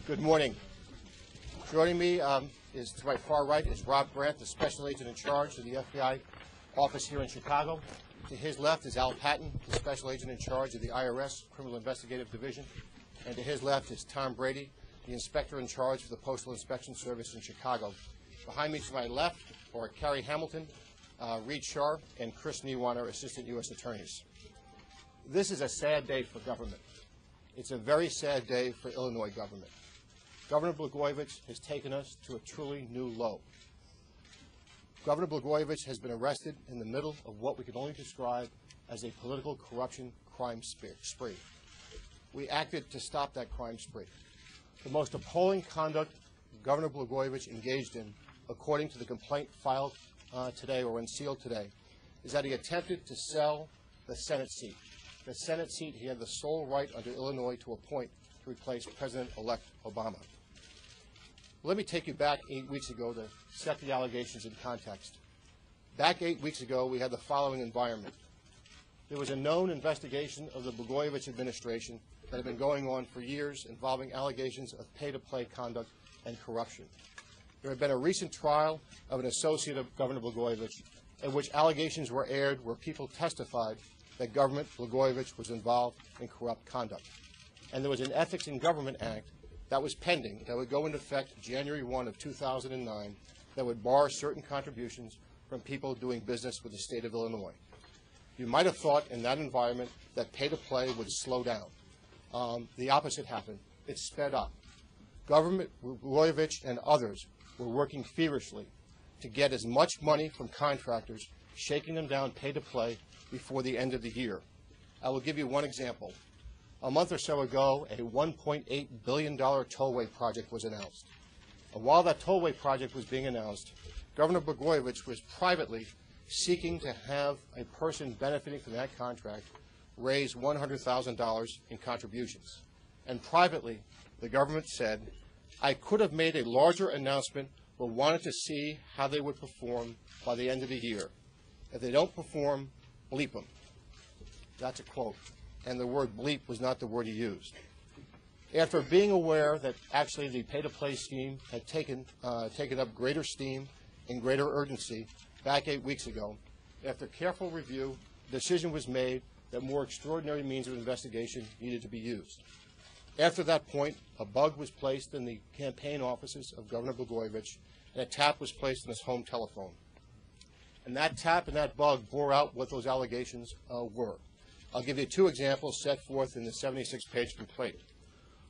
Good morning. Joining me is to my far right is Rob Grant, the special agent in charge of the FBI office here in Chicago. To his left is Al Patton, the special agent in charge of the IRS Criminal Investigative Division. And to his left is Tom Brady, the inspector in charge for the Postal Inspection Service in Chicago. Behind me to my left are Carrie Hamilton, Reed Sharp, and Chris Niewanner, assistant U.S. attorneys. This is a sad day for government. It's a very sad day for Illinois government. Governor Blagojevich has taken us to a truly new low. Governor Blagojevich has been arrested in the middle of what we can only describe as a political corruption crime spree. We acted to stop that crime spree. The most appalling conduct Governor Blagojevich engaged in, according to the complaint filed today or unsealed today, is that he attempted to sell the Senate seat. The Senate seat he had the sole right under Illinois to appoint to replace President-elect Obama. Let me take you back 8 weeks ago to set the allegations in context. Back 8 weeks ago, we had the following environment. There was a known investigation of the Blagojevich administration that had been going on for years involving allegations of pay-to-play conduct and corruption. There had been a recent trial of an associate of Governor Blagojevich in which allegations were aired where people testified that Governor Blagojevich was involved in corrupt conduct. And there was an Ethics in Government Act that was pending that would go into effect January 1 of 2009 that would bar certain contributions from people doing business with the state of Illinois. You might have thought in that environment that pay-to-play would slow down. The opposite happened. It sped up. Governor Blagojevich and others were working feverishly to get as much money from contractors, shaking them down pay-to-play before the end of the year. I will give you one example. A month or so ago, a $1.8 billion tollway project was announced. And while that tollway project was being announced, Governor Blagojevich was privately seeking to have a person benefiting from that contract raise $100,000 in contributions. And privately, the government said, I could have made a larger announcement, but wanted to see how they would perform by the end of the year. If they don't perform, bleep them. That's a quote. And the word bleep was not the word he used. After being aware that actually the pay-to-play scheme had taken up greater steam and greater urgency back 8 weeks ago, after careful review, the decision was made that more extraordinary means of investigation needed to be used. After that point, a bug was placed in the campaign offices of Governor Blagojevich, and a tap was placed on his home telephone. And that tap and that bug bore out what those allegations were. I'll give you two examples set forth in the 76-page complaint.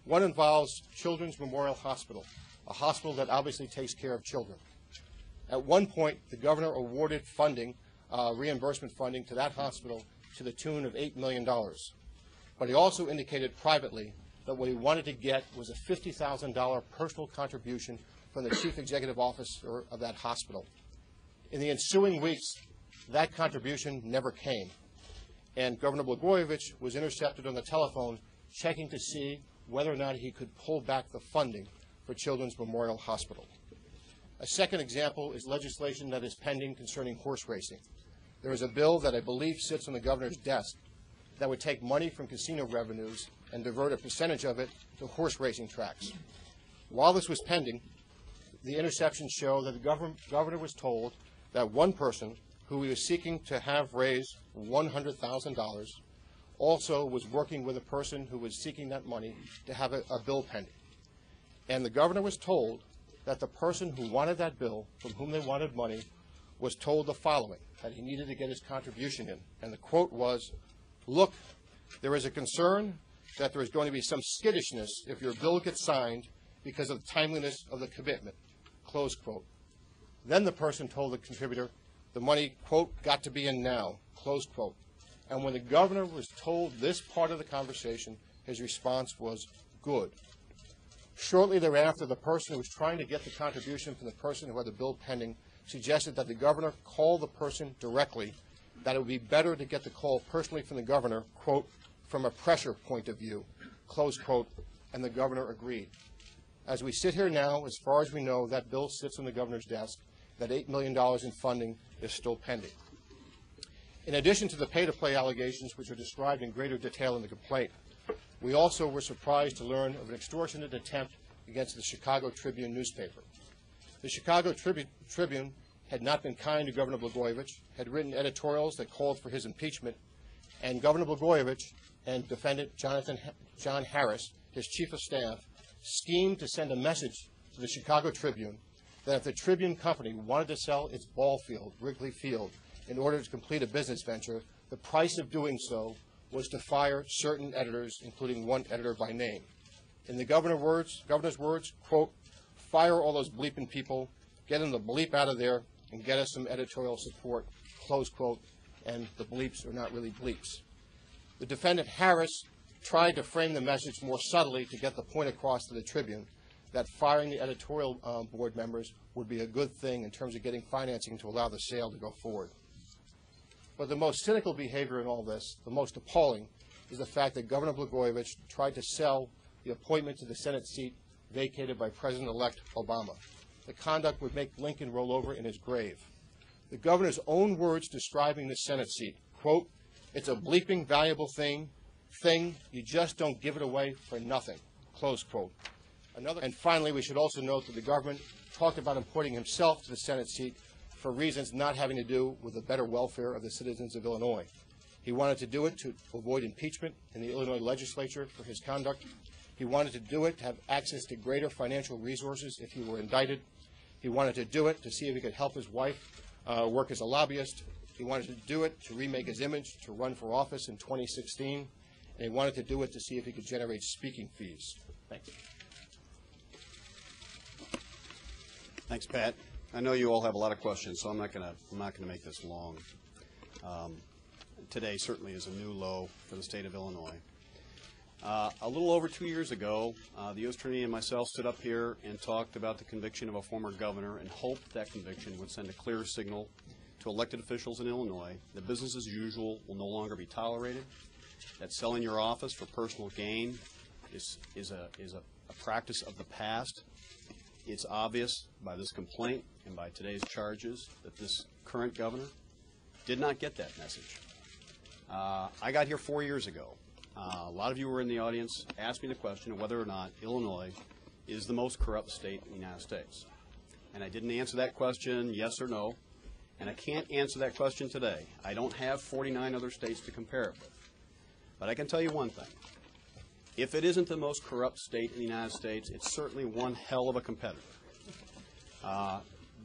One involves Children's Memorial Hospital, a hospital that obviously takes care of children. At one point, the governor awarded funding, reimbursement funding to that hospital to the tune of $8 million. But he also indicated privately that what he wanted to get was a $50,000 personal contribution from the chief executive officer of that hospital. In the ensuing weeks, that contribution never came. And Governor Blagojevich was intercepted on the telephone checking to see whether or not he could pull back the funding for Children's Memorial Hospital. A second example is legislation that is pending concerning horse racing. There is a bill that I believe sits on the governor's desk that would take money from casino revenues and divert a percentage of it to horse racing tracks. While this was pending, the interceptions show that the governor was told that one person who he was seeking to have raise $100,000 also was working with a person who was seeking that money to have a bill pending. And the governor was told that the person who wanted that bill, from whom they wanted money, was told the following, that he needed to get his contribution in. And the quote was, look, there is a concern that there is going to be some skittishness if your bill gets signed because of the timeliness of the commitment, close quote. Then the person told the contributor, the money, quote, got to be in now, close quote. And when the governor was told this part of the conversation, his response was, good. Shortly thereafter, the person who was trying to get the contribution from the person who had the bill pending suggested that the governor call the person directly, that it would be better to get the call personally from the governor, quote, from a pressure point of view, close quote, and the governor agreed. As we sit here now, as far as we know, that bill sits on the governor's desk. That $8 million in funding is still pending. In addition to the pay-to-play allegations, which are described in greater detail in the complaint, we also were surprised to learn of an extortionate attempt against the Chicago Tribune newspaper. The Chicago Tribune had not been kind to Governor Blagojevich, had written editorials that called for his impeachment, and Governor Blagojevich and defendant John Harris, his chief of staff, schemed to send a message to the Chicago Tribune that if the Tribune Company wanted to sell its ball field, Wrigley Field, in order to complete a business venture, the price of doing so was to fire certain editors, including one editor by name. In the governor's words, quote, "Fire all those bleeping people, get them the bleep out of there, and get us some editorial support," close quote, and the bleeps are not really bleeps. The defendant Harris tried to frame the message more subtly to get the point across to the Tribune that firing the editorial board members would be a good thing in terms of getting financing to allow the sale to go forward. But the most cynical behavior in all this, the most appalling, is the fact that Governor Blagojevich tried to sell the appointment to the Senate seat vacated by President-elect Obama. The conduct would make Lincoln roll over in his grave. The governor's own words describing the Senate seat, quote, "It's a bleeping valuable thing you just don't give it away for nothing," close quote. And finally, we should also note that the government talked about appointing himself to the Senate seat for reasons not having to do with the better welfare of the citizens of Illinois. He wanted to do it to avoid impeachment in the Illinois legislature for his conduct. He wanted to do it to have access to greater financial resources if he were indicted. He wanted to do it to see if he could help his wife work as a lobbyist. He wanted to do it to remake his image to run for office in 2016. And he wanted to do it to see if he could generate speaking fees. Thank you. Thanks, Pat. I know you all have a lot of questions, so I'm not going to make this long. Today certainly is a new low for the state of Illinois. A little over 2 years ago, the U.S. Attorney and myself stood up here and talked about the conviction of a former governor and hoped that conviction would send a clear signal to elected officials in Illinois that business as usual will no longer be tolerated, that selling your office for personal gain is a practice of the past. It's obvious by this complaint and by today's charges that this current governor did not get that message. I got here 4 years ago. A lot of you were in the audience, asked me the question of whether or not Illinois is the most corrupt state in the United States. And I didn't answer that question yes or no, and I can't answer that question today. I don't have 49 other states to compare it with. But I can tell you one thing. If it isn't the most corrupt state in the United States, it's certainly one hell of a competitor.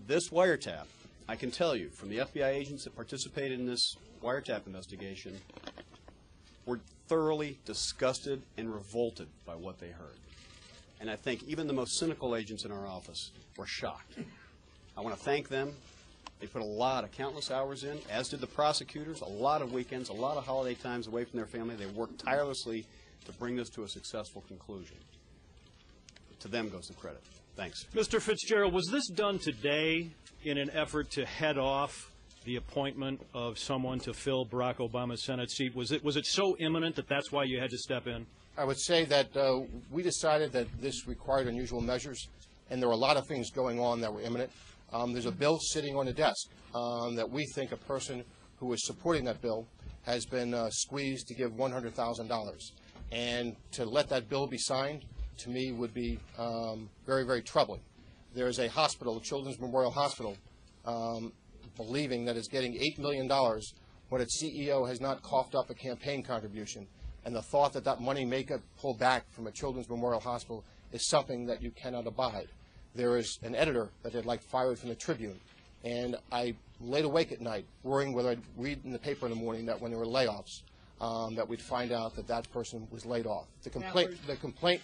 This wiretap, I can tell you from the FBI agents that participated in this wiretap investigation, were thoroughly disgusted and revolted by what they heard. And I think even the most cynical agents in our office were shocked. I want to thank them. They put a lot of countless hours in, as did the prosecutors, a lot of weekends, a lot of holiday times away from their family. They worked tirelessly to bring this to a successful conclusion. To them goes the credit. Thanks. Mr. Fitzgerald, was this done today in an effort to head off the appointment of someone to fill Barack Obama's Senate seat? Was it so imminent that that's why you had to step in? I would say that we decided that this required unusual measures, and there were a lot of things going on that were imminent. There's a bill sitting on the desk that we think a person who is supporting that bill has been squeezed to give $100,000. And to let that bill be signed, to me, would be very, very troubling. There is a hospital, Children's Memorial Hospital, believing that it's getting $8 million when its CEO has not coughed up a campaign contribution. And the thought that that money may get pulled back from a Children's Memorial Hospital is something that you cannot abide. There is an editor that they'd like fired from the Tribune. And I laid awake at night worrying whether I'd read in the paper in the morning that when there were layoffs, that we'd find out that that person was laid off. The complaint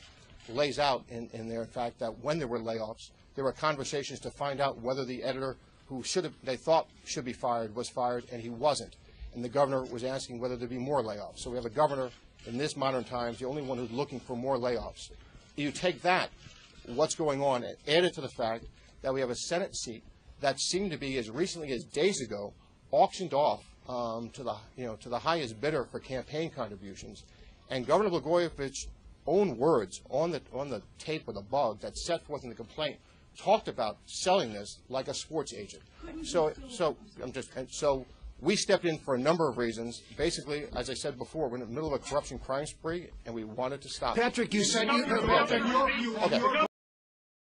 lays out in there, in fact, that when there were layoffs, there were conversations to find out whether the editor who they thought should be fired was fired, and he wasn't. And the governor was asking whether there'd be more layoffs. So we have a governor in this modern times, the only one who's looking for more layoffs. You take that, what's going on, and add it to the fact that we have a Senate seat that seemed to be, as recently as days ago, auctioned off to the highest bidder for campaign contributions. And Governor Blagojevich's own words on the tape of the bug that's set forth in the complaint talked about selling this like a sports agent. So we stepped in for a number of reasons. Basically, as I said before, we're in the middle of a corruption crime spree, and we wanted to stop it. Patrick, you said you...